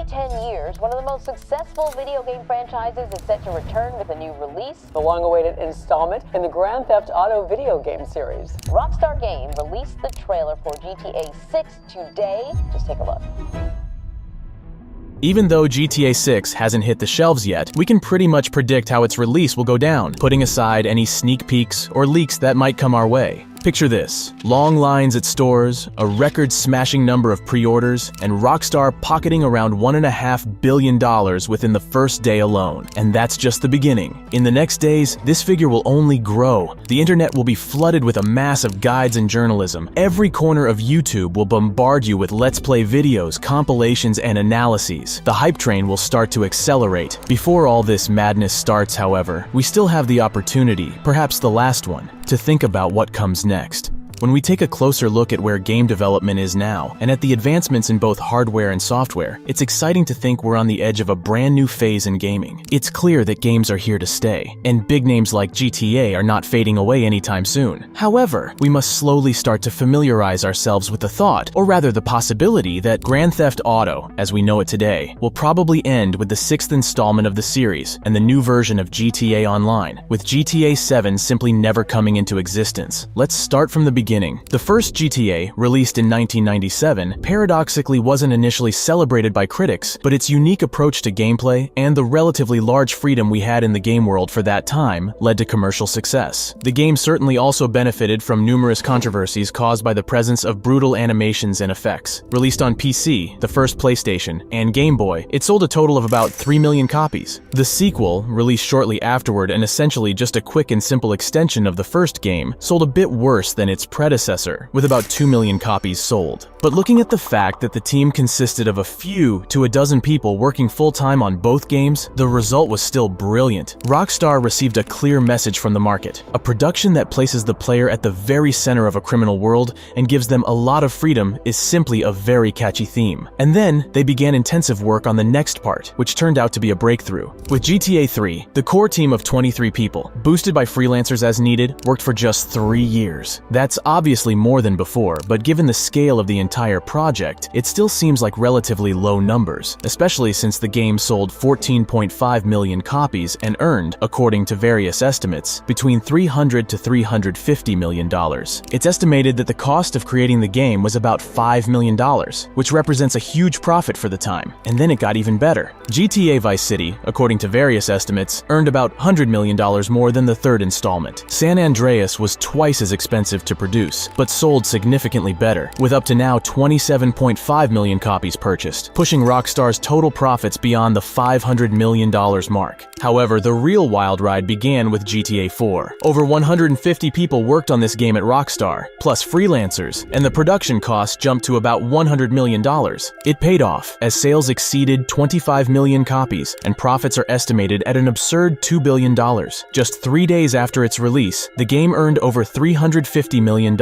nearly 10 years, one of the most successful video game franchises is set to return with a new release. The long-awaited installment in the Grand Theft Auto video game series. Rockstar Games released the trailer for GTA 6 today. Just take a look. Even though GTA 6 hasn't hit the shelves yet, we can pretty much predict how its release will go down, putting aside any sneak peeks or leaks that might come our way. Picture this: long lines at stores, a record-smashing number of pre-orders, and Rockstar pocketing around $1.5 billion within the first day alone. And that's just the beginning. In the next days, this figure will only grow. The internet will be flooded with a mass of guides and journalism. Every corner of YouTube will bombard you with Let's Play videos, compilations, and analyses. The hype train will start to accelerate. Before all this madness starts, however, we still have the opportunity, perhaps the last one, to think about what comes next. When we take a closer look at where game development is now, and at the advancements in both hardware and software, it's exciting to think we're on the edge of a brand new phase in gaming. It's clear that games are here to stay, and big names like GTA are not fading away anytime soon. However, we must slowly start to familiarize ourselves with the thought, or rather the possibility, that Grand Theft Auto, as we know it today, will probably end with the 6th installment of the series and the new version of GTA Online, with GTA 7 simply never coming into existence. Let's start from the beginning. The first GTA, released in 1997, paradoxically wasn't initially celebrated by critics, but its unique approach to gameplay and the relatively large freedom we had in the game world for that time led to commercial success. The game certainly also benefited from numerous controversies caused by the presence of brutal animations and effects. Released on PC, the first PlayStation, and Game Boy, it sold a total of about 3 million copies. The sequel, released shortly afterward and essentially just a quick and simple extension of the first game, sold a bit worse than its predecessor, with about 2 million copies sold. But looking at the fact that the team consisted of a few to a dozen people working full-time on both games, the result was still brilliant. Rockstar received a clear message from the market: a production that places the player at the very center of a criminal world and gives them a lot of freedom is simply a very catchy theme. And then they began intensive work on the next part, which turned out to be a breakthrough. With GTA 3, the core team of 23 people, boosted by freelancers as needed, worked for just 3 years. That's obviously more than before, but given the scale of the entire project, it still seems like relatively low numbers, especially since the game sold 14.5 million copies and earned, according to various estimates, between $300 to $350 million. It's estimated that the cost of creating the game was about $5 million, which represents a huge profit for the time. And then it got even better. GTA Vice City, according to various estimates, earned about $100 million more than the third installment. San Andreas was twice as expensive to produce, but sold significantly better, with up to now 27.5 million copies purchased, pushing Rockstar's total profits beyond the $500 million mark. However, the real wild ride began with GTA 4. Over 150 people worked on this game at Rockstar, plus freelancers, and the production costs jumped to about $100 million. It paid off, as sales exceeded 25 million copies, and profits are estimated at an absurd $2 billion. Just 3 days after its release, the game earned over $350 million,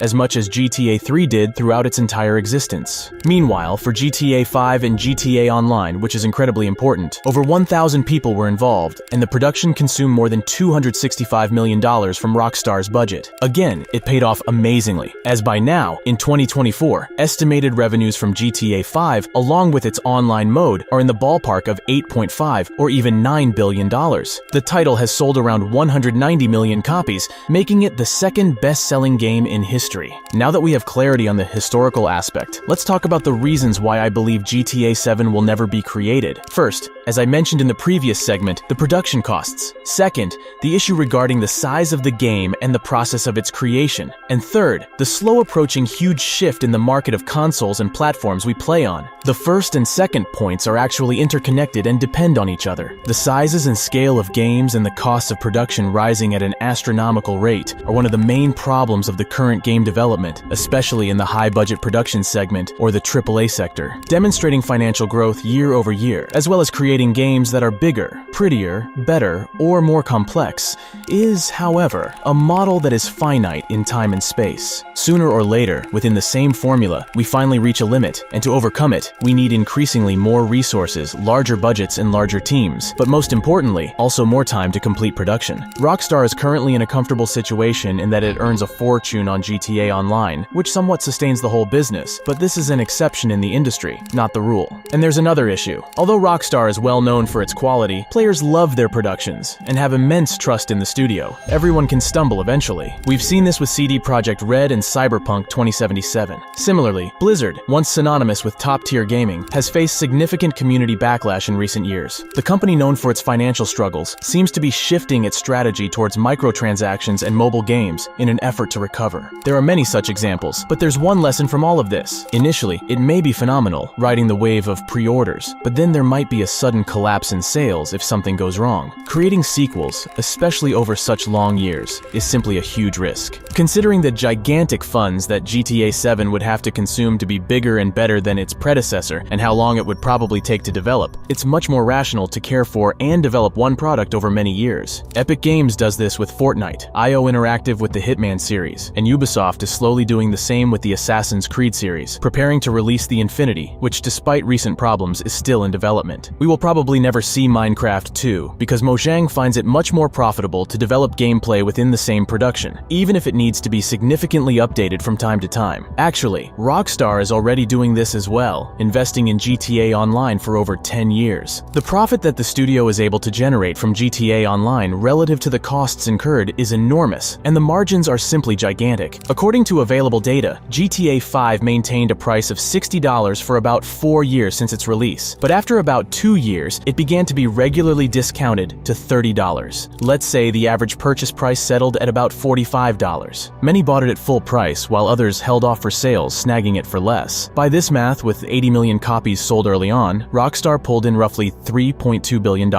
as much as GTA 3 did throughout its entire existence. Meanwhile, for GTA 5 and GTA Online, which is incredibly important, over 1,000 people were involved, and the production consumed more than $265 million from Rockstar's budget. Again, it paid off amazingly, as by now, in 2024, estimated revenues from GTA 5, along with its online mode, are in the ballpark of $8.5 or even $9 billion. The title has sold around 190 million copies, making it the second best-selling game in history. Now that we have clarity on the historical aspect, let's talk about the reasons why I believe GTA 7 will never be created. First, as I mentioned in the previous segment, the production costs. Second, the issue regarding the size of the game and the process of its creation. And third, the slow approaching huge shift in the market of consoles and platforms we play on. The first and second points are actually interconnected and depend on each other. The sizes and scale of games and the costs of production rising at an astronomical rate are one of the main problems of the current game development, especially in the high-budget production segment or the AAA sector, demonstrating financial growth year over year, as well as creating games that are bigger, prettier, better, or more complex, is, however, a model that is finite in time and space. Sooner or later, within the same formula, we finally reach a limit, and to overcome it, we need increasingly more resources, larger budgets, and larger teams, but most importantly, also more time to complete production. Rockstar is currently in a comfortable situation in that it earns a 4 fortune on GTA Online, which somewhat sustains the whole business, but this is an exception in the industry, not the rule. And there's another issue. Although Rockstar is well known for its quality, players love their productions and have immense trust in the studio. Everyone can stumble eventually. We've seen this with CD Projekt Red and Cyberpunk 2077. Similarly, Blizzard, once synonymous with top-tier gaming, has faced significant community backlash in recent years. The company, known for its financial struggles, seems to be shifting its strategy towards microtransactions and mobile games in an effort to recover. There are many such examples, but there's one lesson from all of this. Initially, it may be phenomenal, riding the wave of pre-orders, but then there might be a sudden collapse in sales if something goes wrong. Creating sequels, especially over such long years, is simply a huge risk. Considering the gigantic funds that GTA 7 would have to consume to be bigger and better than its predecessor, and how long it would probably take to develop, it's much more rational to care for and develop one product over many years. Epic Games does this with Fortnite, IO Interactive with the Hitman series, and Ubisoft is slowly doing the same with the Assassin's Creed series, preparing to release the Infinity, which despite recent problems is still in development. We will probably never see Minecraft 2, because Mojang finds it much more profitable to develop gameplay within the same production, even if it needs to be significantly updated from time to time. Actually, Rockstar is already doing this as well, investing in GTA Online for over 10 years. The profit that the studio is able to generate from GTA Online relative to the costs incurred is enormous, and the margins are simply gigantic. According to available data, GTA 5 maintained a price of $60 for about 4 years since its release, but after about 2 years, it began to be regularly discounted to $30. Let's say the average purchase price settled at about $45. Many bought it at full price, while others held off for sales, snagging it for less. By this math, with 80 million copies sold early on, Rockstar pulled in roughly $3.2 billion.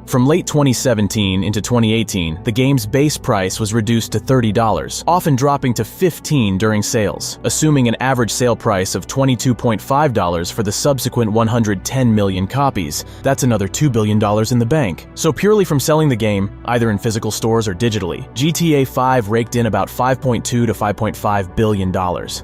From late 2017 into 2018, the game's base price was reduced to $30, often dropping to $15 during sales. Assuming an average sale price of $22.5 for the subsequent 110 million copies, that's another $2 billion in the bank. So purely from selling the game, either in physical stores or digitally, GTA 5 raked in about $5.2 to $5.5 billion.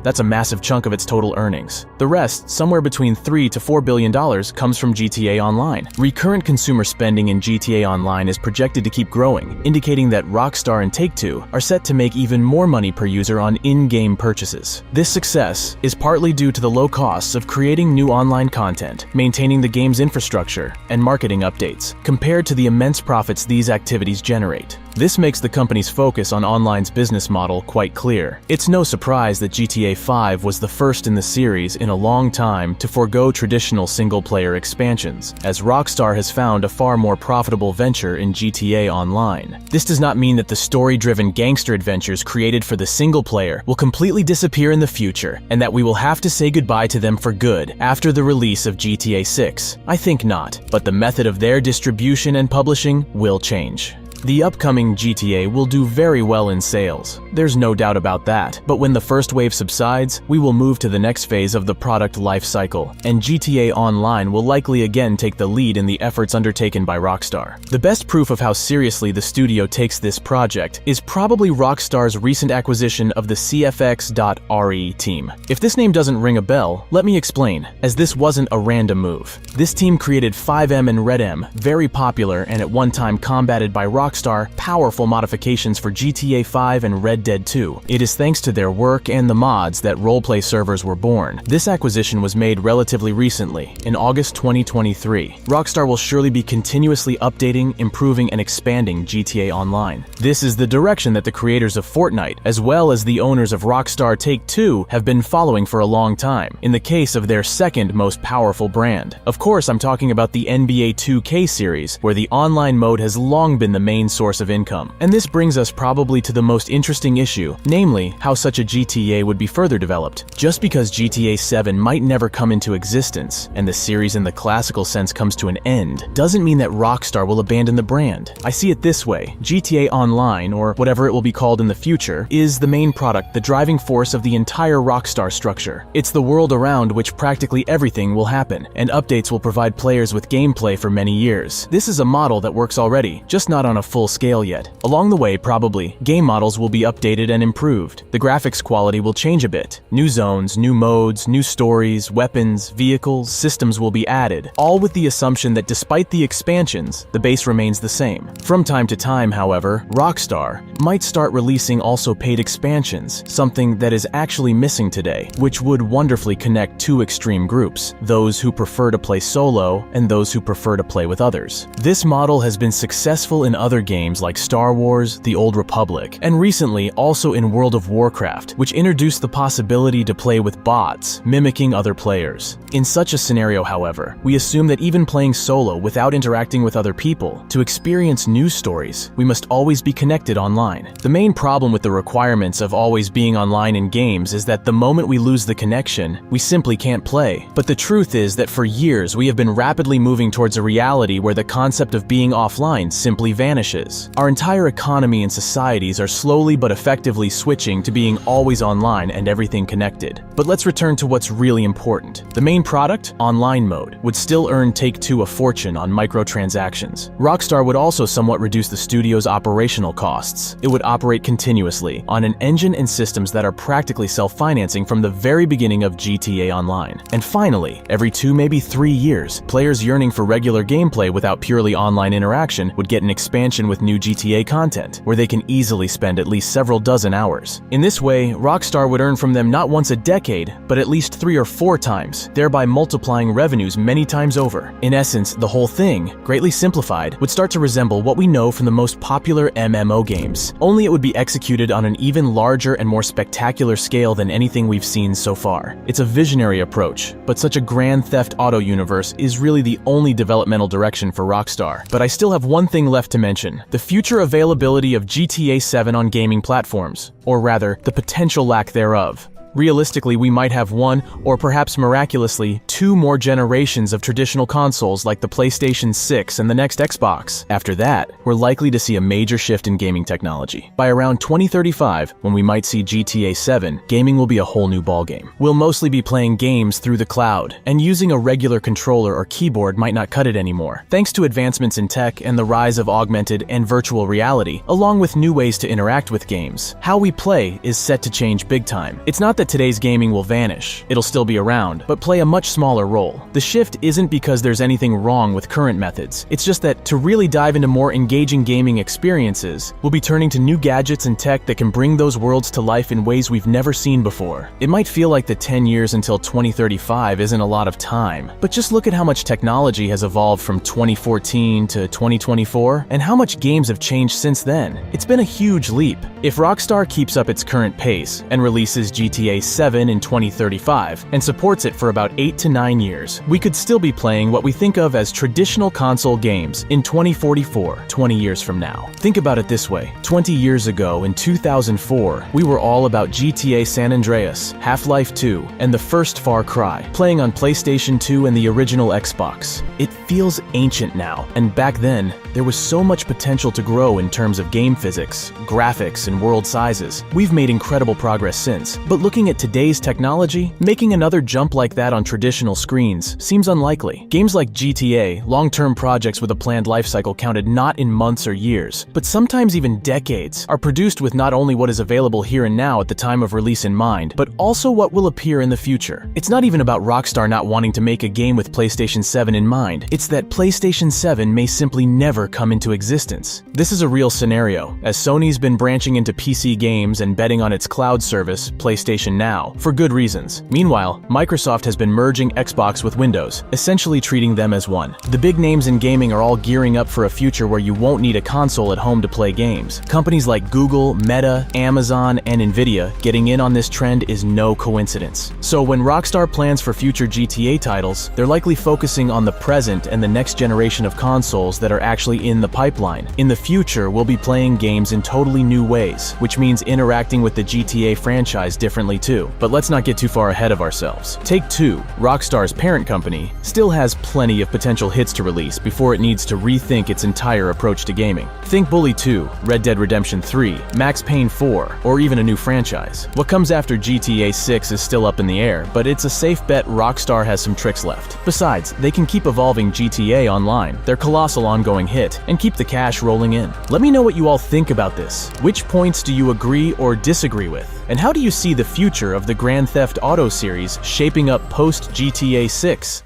That's a massive chunk of its total earnings. The rest, somewhere between $3 to $4 billion, comes from GTA Online. Recurrent consumer spending in GTA Online is projected to keep growing, indicating that Rockstar and Take-Two are set to make even more money per user on in-game purchases. This success is partly due to the low costs of creating new online content, maintaining the game's infrastructure, and marketing updates, compared to the immense profits these activities generate. This makes the company's focus on online's business model quite clear. It's no surprise that GTA 5 was the first in the series in a long time to forego traditional single-player expansions, as Rockstar has found a far more profitable venture in GTA Online. This does not mean that the story-driven gangster adventures created for the single-player will completely disappear in the future, and that we will have to say goodbye to them for good after the release of GTA 6. I think not, but the method of their distribution and publishing will change. The upcoming GTA will do very well in sales. There's no doubt about that. But when the first wave subsides, we will move to the next phase of the product life cycle, and GTA Online will likely again take the lead in the efforts undertaken by Rockstar. The best proof of how seriously the studio takes this project is probably Rockstar's recent acquisition of the CFX.RE team. If this name doesn't ring a bell, let me explain, as this wasn't a random move. This team created 5M and Red M, very popular and at one time combated by Rockstar, powerful modifications for GTA 5 and Red Dead 2. It is thanks to their work and the mods that roleplay servers were born. This acquisition was made relatively recently, in August 2023. Rockstar will surely be continuously updating, improving, and expanding GTA Online. This is the direction that the creators of Fortnite, as well as the owners of Rockstar Take-Two, have been following for a long time, in the case of their second most powerful brand. Of course, I'm talking about the NBA 2K series, where the online mode has long been the main source of income. And this brings us probably to the most interesting issue, namely, how such a GTA would be further developed. Just because GTA 7 might never come into existence, and the series in the classical sense comes to an end, doesn't mean that Rockstar will abandon the brand. I see it this way: GTA Online, or whatever it will be called in the future, is the main product, the driving force of the entire Rockstar structure. It's the world around which practically everything will happen, and updates will provide players with gameplay for many years. This is a model that works already, just not on a full scale yet. Along the way, probably, game models will be updated and improved. The graphics quality will change a bit. New zones, new modes, new stories, weapons, vehicles, systems will be added, all with the assumption that despite the expansions, the base remains the same. From time to time, however, Rockstar might start releasing also paid expansions, something that is actually missing today, which would wonderfully connect two extreme groups, those who prefer to play solo and those who prefer to play with others. This model has been successful in other games like Star Wars, The Old Republic, and recently also in World of Warcraft, which introduced the possibility to play with bots, mimicking other players. In such a scenario, however, we assume that even playing solo without interacting with other people, to experience new stories, we must always be connected online. The main problem with the requirements of always being online in games is that the moment we lose the connection, we simply can't play. But the truth is that for years we have been rapidly moving towards a reality where the concept of being offline simply vanishes. Our entire economy and societies are slowly but effectively switching to being always online and everything connected. But let's return to what's really important. The main product, online mode, would still earn Take-Two a fortune on microtransactions. Rockstar would also somewhat reduce the studio's operational costs. It would operate continuously on an engine and systems that are practically self-financing from the very beginning of GTA Online. And finally, every 2, maybe 3 years, players yearning for regular gameplay without purely online interaction would get an expansion with new GTA content, where they can easily spend at least several dozen hours. In this way, Rockstar would earn from them not once a decade, but at least 3 or 4 times, thereby multiplying revenues many times over. In essence, the whole thing, greatly simplified, would start to resemble what we know from the most popular MMO games, only it would be executed on an even larger and more spectacular scale than anything we've seen so far. It's a visionary approach, but such a Grand Theft Auto universe is really the only developmental direction for Rockstar. But I still have one thing left to mention: the future availability of GTA 7 on gaming platforms, or rather, the potential lack thereof. Realistically, we might have 1, or perhaps miraculously, 2 more generations of traditional consoles like the PlayStation 6 and the next Xbox. After that, we're likely to see a major shift in gaming technology. By around 2035, when we might see GTA 7, gaming will be a whole new ballgame. We'll mostly be playing games through the cloud, and using a regular controller or keyboard might not cut it anymore. Thanks to advancements in tech and the rise of augmented and virtual reality, along with new ways to interact with games, how we play is set to change big time. It's not that today's gaming will vanish. It'll still be around, but play a much smaller role. The shift isn't because there's anything wrong with current methods. It's just that to really dive into more engaging gaming experiences, we'll be turning to new gadgets and tech that can bring those worlds to life in ways we've never seen before. It might feel like the 10 years until 2035 isn't a lot of time, but just look at how much technology has evolved from 2014 to 2024, and how much games have changed since then. It's been a huge leap. If Rockstar keeps up its current pace and releases GTA 7 in 2035 and supports it for about 8 to 9 years, we could still be playing what we think of as traditional console games in 2044, 20 years from now. Think about it this way: 20 years ago, in 2004, we were all about GTA San Andreas, Half-Life 2, and the first Far Cry, playing on PlayStation 2 and the original Xbox. It feels ancient now, and back then, there was so much potential to grow in terms of game physics, graphics, and world sizes. We've made incredible progress since, but looking at today's technology, making another jump like that on traditional screens seems unlikely. Games like GTA, long-term projects with a planned lifecycle counted not in months or years, but sometimes even decades, are produced with not only what is available here and now at the time of release in mind, but also what will appear in the future. It's not even about Rockstar not wanting to make a game with PlayStation 7 in mind. It's that PlayStation 7 may simply never come into existence. This is a real scenario, as Sony's been branching into PC games and betting on its cloud service, PlayStation Now, for good reasons. Meanwhile, Microsoft has been merging Xbox with Windows, essentially treating them as one. The big names in gaming are all gearing up for a future where you won't need a console at home to play games. Companies like Google, Meta, Amazon, and Nvidia getting in on this trend is no coincidence. So when Rockstar plans for future GTA titles, they're likely focusing on the present and the next generation of consoles that are actually in the pipeline. In the future, we'll be playing games in totally new ways, which means interacting with the GTA franchise differently too. But let's not get too far ahead of ourselves. Take-Two, Rockstar's parent company, still has plenty of potential hits to release before it needs to rethink its entire approach to gaming. Think Bully 2, Red Dead Redemption 3, Max Payne 4, or even a new franchise. What comes after GTA 6 is still up in the air, but it's a safe bet Rockstar has some tricks left. Besides, they can keep evolving GTA Online, their colossal ongoing hit. hit and keep the cash rolling in. Let me know what you all think about this. Which points do you agree or disagree with? And how do you see the future of the Grand Theft Auto series shaping up post GTA 6?